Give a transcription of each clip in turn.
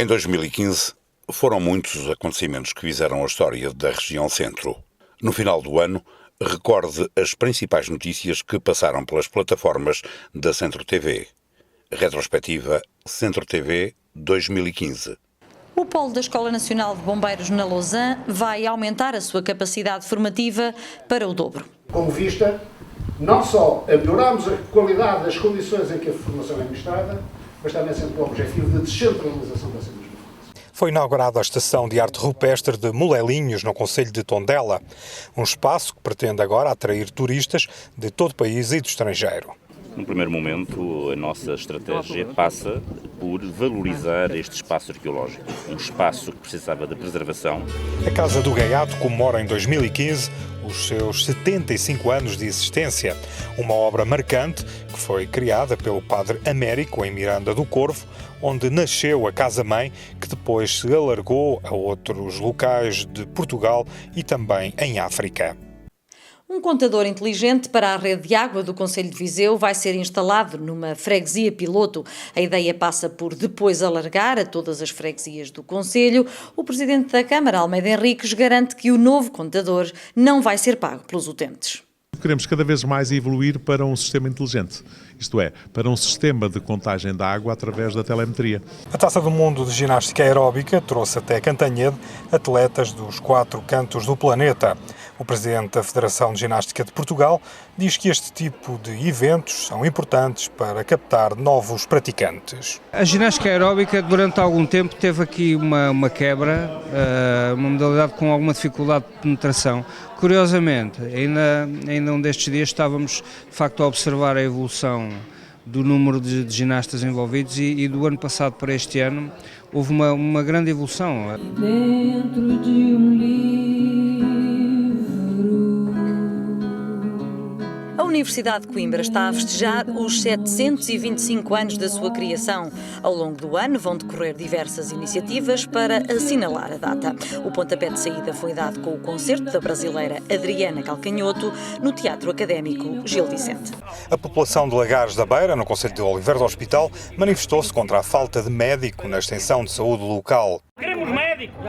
Em 2015, foram muitos os acontecimentos que fizeram a história da região centro. No final do ano, recorde as principais notícias que passaram pelas plataformas da Centro TV. Retrospectiva Centro TV 2015. O polo da Escola Nacional de Bombeiros na Lausanne vai aumentar a sua capacidade formativa para o dobro. Com vista, não só a melhorarmos a qualidade das condições em que a formação é ministrada, mas também sempre com o objetivo de descentralização dessa mesma formação. Foi inaugurada a Estação de Arte Rupestre de Molelinhos, no concelho de Tondela, um espaço que pretende agora atrair turistas de todo o país e do estrangeiro. No primeiro momento, a nossa estratégia passa por valorizar este espaço arqueológico, um espaço que precisava de preservação. A Casa do Gaiato comemora em 2015 os seus 75 anos de existência, uma obra marcante que foi criada pelo padre Américo em Miranda do Corvo, onde nasceu a Casa-Mãe, que depois se alargou a outros locais de Portugal e também em África. Um contador inteligente para a rede de água do concelho de Viseu vai ser instalado numa freguesia piloto. A ideia passa por depois alargar a todas as freguesias do concelho. O presidente da Câmara, Almeida Henriques, garante que o novo contador não vai ser pago pelos utentes. Queremos cada vez mais evoluir para um sistema inteligente, isto é, para um sistema de contagem da água através da telemetria. A Taça do Mundo de Ginástica Aeróbica trouxe até Cantanhede atletas dos 4 cantos do planeta. O presidente da Federação de Ginástica de Portugal diz que este tipo de eventos são importantes para captar novos praticantes. A ginástica aeróbica durante algum tempo teve aqui uma quebra, uma modalidade com alguma dificuldade de penetração. Curiosamente, ainda um destes dias estávamos de facto a observar a evolução do número de ginastas envolvidos e do ano passado para este ano houve uma grande evolução. Dentro de um livro. A Universidade de Coimbra está a festejar os 725 anos da sua criação. Ao longo do ano vão decorrer diversas iniciativas para assinalar a data. O pontapé de saída foi dado com o concerto da brasileira Adriana Calcanhoto no Teatro Académico Gil Vicente. A população de Lagares da Beira, no concelho de Oliveira do Hospital, manifestou-se contra a falta de médico na extensão de saúde local. Queremos médicos.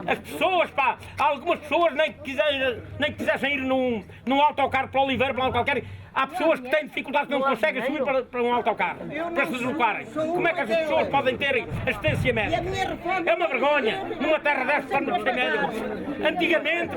As pessoas, algumas pessoas nem quisessem ir num autocarro para Oliveira, para onde qualquer. Há pessoas que têm dificuldades que não conseguem subir para um autocarro, para se deslocarem. Como é que essas pessoas podem ter assistência médica? É uma vergonha, numa terra desta, para não ter médicos. Antigamente,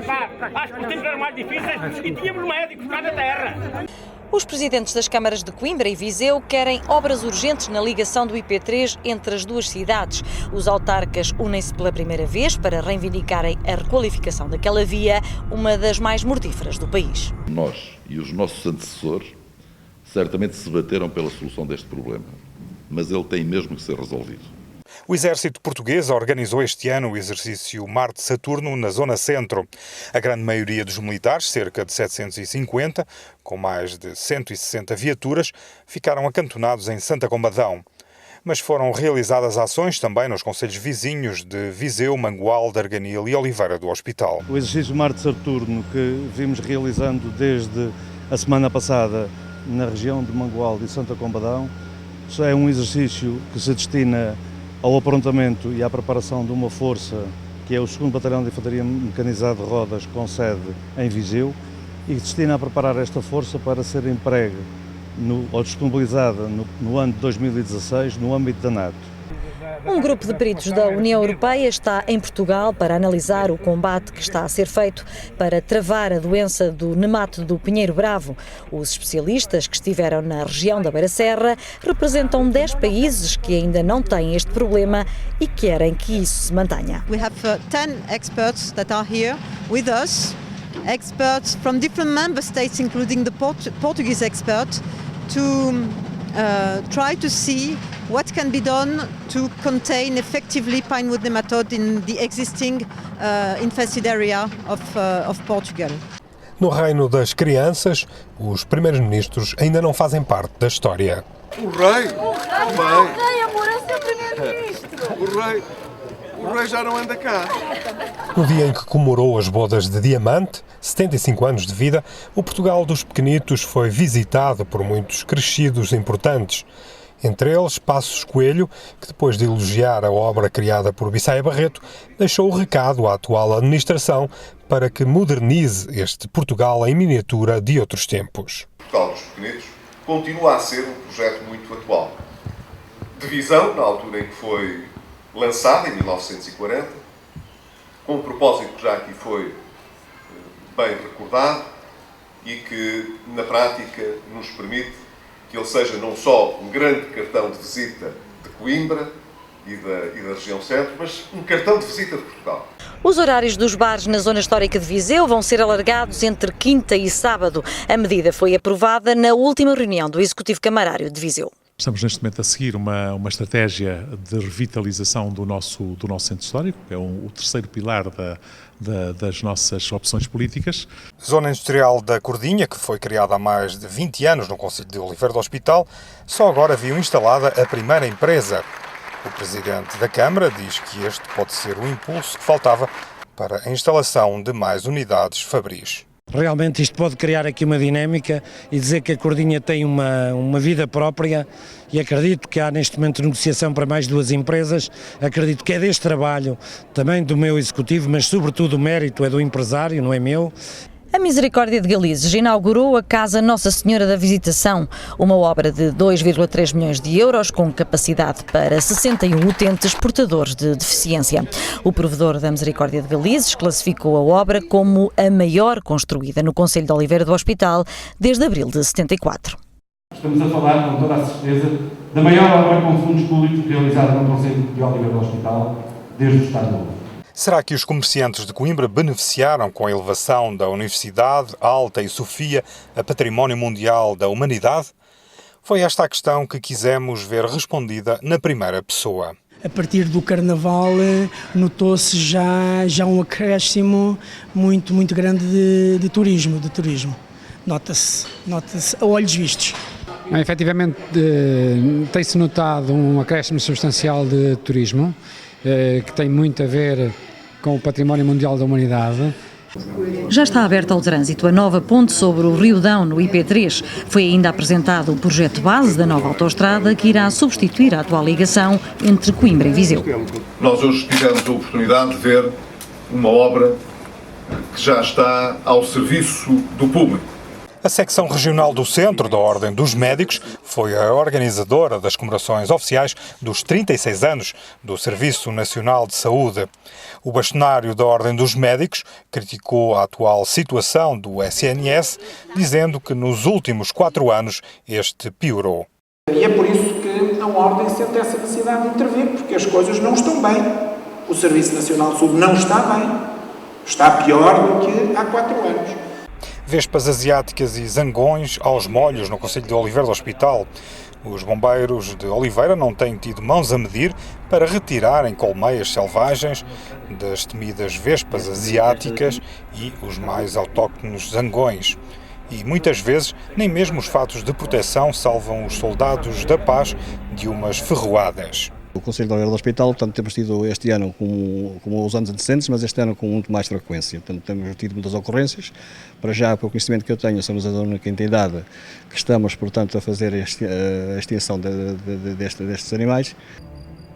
acho que os tempos eram mais difíceis e tínhamos médicos cá na terra. Os presidentes das câmaras de Coimbra e Viseu querem obras urgentes na ligação do IP3 entre as duas cidades. Os autarcas unem-se pela primeira vez para reivindicarem a requalificação daquela via, uma das mais mortíferas do país. Nós e os nossos antecessores certamente se bateram pela solução deste problema, mas ele tem mesmo que ser resolvido. O Exército Português organizou este ano o exercício Marte-Saturno na Zona Centro. A grande maioria dos militares, cerca de 750, com mais de 160 viaturas, ficaram acantonados em Santa Combadão. Mas foram realizadas ações também nos concelhos vizinhos de Viseu, Mangualde, Arganil e Oliveira do Hospital. O exercício Marte-Saturno que vimos realizando desde a semana passada na região de Mangualde e Santa Combadão é um exercício que se destina ao aprontamento e à preparação de uma força que é o 2º Batalhão de Infantaria Mecanizado de Rodas, com sede em Viseu, e que destina a preparar esta força para ser empregue ou disponibilizada no ano de 2016 no âmbito da NATO. Um grupo de peritos da União Europeia está em Portugal para analisar o combate que está a ser feito para travar a doença do nemátodo do Pinheiro Bravo. Os especialistas que estiveram na região da Beira Serra representam 10 países que ainda não têm este problema e querem que isso se mantenha. We have 10 experts that are here with us, experts from different member states, including the Portuguese expert, to try to see what can be done to contain effectively pinewood nematode in the existing infested area of Portugal. No reino das crianças, os primeiros ministros ainda não fazem parte da história. O rei! O rei, amor, é o seu primeiro-ministro! O rei já não anda cá. No dia em que comemorou as bodas de Diamante, 75 anos de vida, o Portugal dos pequenitos foi visitado por muitos crescidos importantes. Entre eles, Passos Coelho, que depois de elogiar a obra criada por Bissaia Barreto, deixou o recado à atual administração para que modernize este Portugal em miniatura de outros tempos. Portugal dos Pequenitos continua a ser um projeto muito atual. De visão, na altura em que foi lançado, em 1940, com um propósito que já aqui foi bem recordado e que, na prática, nos permite que ele seja não só um grande cartão de visita de Coimbra e da região centro, mas um cartão de visita de Portugal. Os horários dos bares na zona histórica de Viseu vão ser alargados entre quinta e sábado. A medida foi aprovada na última reunião do Executivo Camarário de Viseu. Estamos neste momento a seguir uma estratégia de revitalização do nosso centro histórico, que é o terceiro pilar das nossas opções políticas. Zona Industrial da Cordinha, que foi criada há mais de 20 anos no concelho de Oliveira do Hospital, só agora viu instalada a primeira empresa. O presidente da Câmara diz que este pode ser o impulso que faltava para a instalação de mais unidades fabris. Realmente isto pode criar aqui uma dinâmica e dizer que a Cordinha tem uma vida própria, e acredito que há neste momento negociação para mais 2 empresas. Acredito que é deste trabalho, também do meu executivo, mas sobretudo o mérito é do empresário, não é meu. A Misericórdia de Galizes inaugurou a Casa Nossa Senhora da Visitação, uma obra de 2,3 milhões de euros com capacidade para 61 utentes portadores de deficiência. O provedor da Misericórdia de Galizes classificou a obra como a maior construída no concelho de Oliveira do Hospital desde abril de 74. Estamos a falar, com toda a certeza, da maior obra com fundos públicos realizada no concelho de Oliveira do Hospital desde o Estado Novo. Será que os comerciantes de Coimbra beneficiaram com a elevação da Universidade Alta e Sofia a Património Mundial da Humanidade? Foi esta a questão que quisemos ver respondida na primeira pessoa. A partir do Carnaval notou-se já um acréscimo muito grande de turismo. Nota-se a olhos vistos. Efetivamente, tem-se notado um acréscimo substancial de turismo, que tem muito a ver com o Património Mundial da Humanidade. Já está aberta ao trânsito a nova ponte sobre o Rio Dão, no IP3. Foi ainda apresentado o projeto base da nova autoestrada que irá substituir a atual ligação entre Coimbra e Viseu. Nós hoje tivemos a oportunidade de ver uma obra que já está ao serviço do público. A secção regional do Centro da Ordem dos Médicos foi a organizadora das comemorações oficiais dos 36 anos do Serviço Nacional de Saúde. O bastonário da Ordem dos Médicos criticou a atual situação do SNS, dizendo que nos últimos 4 anos este piorou. E é por isso que a Ordem sente essa necessidade de intervir, porque as coisas não estão bem. O Serviço Nacional de Saúde não está bem. Está pior do que há 4 anos. Vespas asiáticas e zangões aos molhos no concelho de Oliveira do Hospital. Os bombeiros de Oliveira não têm tido mãos a medir para retirarem colmeias selvagens das temidas vespas asiáticas e os mais autóctonos zangões. E muitas vezes nem mesmo os fatos de proteção salvam os soldados da paz de umas ferroadas. O Concelho de Oliveira do Hospital, portanto, temos tido este ano como os anos antecedentes, mas este ano com muito mais frequência. Portanto, temos tido muitas ocorrências. Para já, pelo conhecimento que eu tenho, somos a única entidade que estamos, portanto, a fazer a extinção destes animais.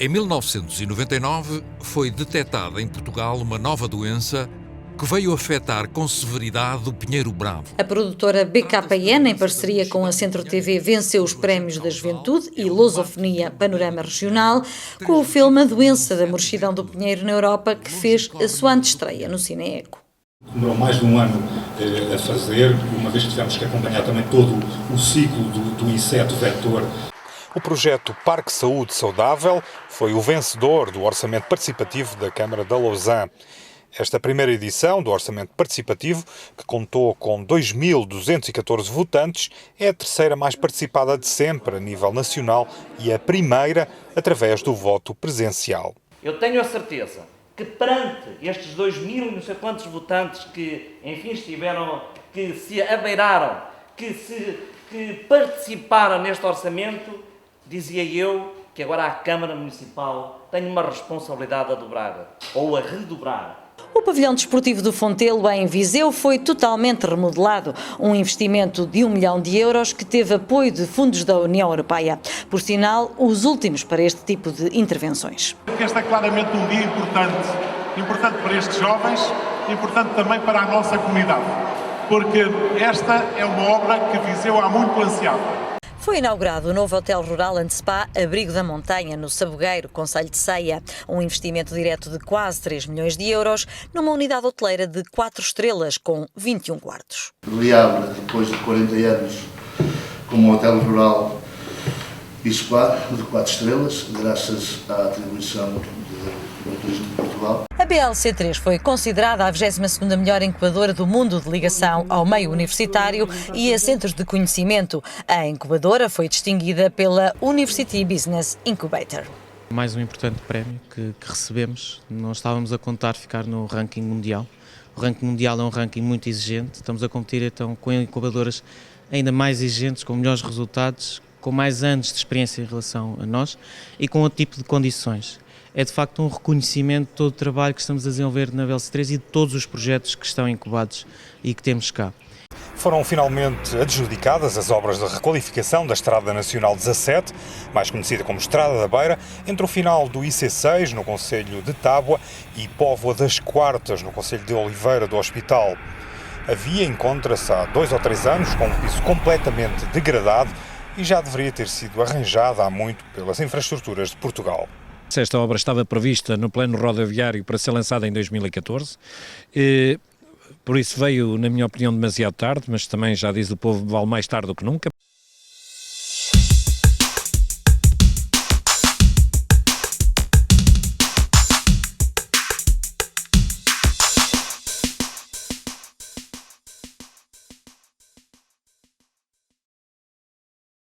Em 1999, foi detectada em Portugal uma nova doença que veio afetar com severidade o pinheiro bravo. A produtora BKN, em parceria com a Centro TV, venceu os prémios da Juventude e Lusofonia Panorama Regional com o filme A Doença da Morchidão do Pinheiro na Europa, que fez a sua antestreia no Cineeco. Demorou mais de um ano a fazer, uma vez que tivemos que acompanhar também todo o ciclo do inseto vetor. O projeto Parque Saúde Saudável foi o vencedor do orçamento participativo da Câmara de Lausanne. Esta primeira edição do Orçamento Participativo, que contou com 2.214 votantes, é a terceira mais participada de sempre a nível nacional e a primeira através do voto presencial. Eu tenho a certeza que perante estes 2.000 não sei quantos votantes que, enfim, estiveram, que se abeiraram, que participaram neste orçamento, dizia eu que agora a Câmara Municipal tem uma responsabilidade a dobrar ou a redobrar. O pavilhão desportivo do Fontelo, em Viseu, foi totalmente remodelado. Um investimento de 1 milhão de euros que teve apoio de fundos da União Europeia. Por sinal, os últimos para este tipo de intervenções. Este é claramente um dia importante para estes jovens, importante também para a nossa comunidade, porque esta é uma obra que Viseu há muito ansiava. Foi inaugurado o novo Hotel Rural & Spa Abrigo da Montanha, no Sabugueiro, concelho de Ceia. Um investimento direto de quase 3 milhões de euros numa unidade hoteleira de 4 estrelas com 21 quartos. Reabre depois de 40 anos como um hotel rural e spa de 4 estrelas, graças à atribuição do Turismo de Portugal. A BLC3 foi considerada a 22ª melhor incubadora do mundo de ligação ao meio universitário e a centros de conhecimento. A incubadora foi distinguida pela University Business Incubator. Mais um importante prémio que recebemos. Não estávamos a contar ficar no ranking mundial. O ranking mundial é um ranking muito exigente. Estamos a competir então com incubadoras ainda mais exigentes, com melhores resultados, com mais anos de experiência em relação a nós e com outro tipo de condições. É de facto um reconhecimento de todo o trabalho que estamos a desenvolver na BLC3 e de todos os projetos que estão incubados e que temos cá. Foram finalmente adjudicadas as obras de requalificação da Estrada Nacional 17, mais conhecida como Estrada da Beira, entre o final do IC6, no concelho de Tábua, e Póvoa das Quartas, no concelho de Oliveira do Hospital. A via encontra-se há 2 ou 3 anos com um piso completamente degradado e já deveria ter sido arranjada há muito pelas infraestruturas de Portugal. Esta obra estava prevista no plano rodoviário para ser lançada em 2014, por isso veio, na minha opinião, demasiado tarde, mas também já diz o povo, vale mais tarde do que nunca.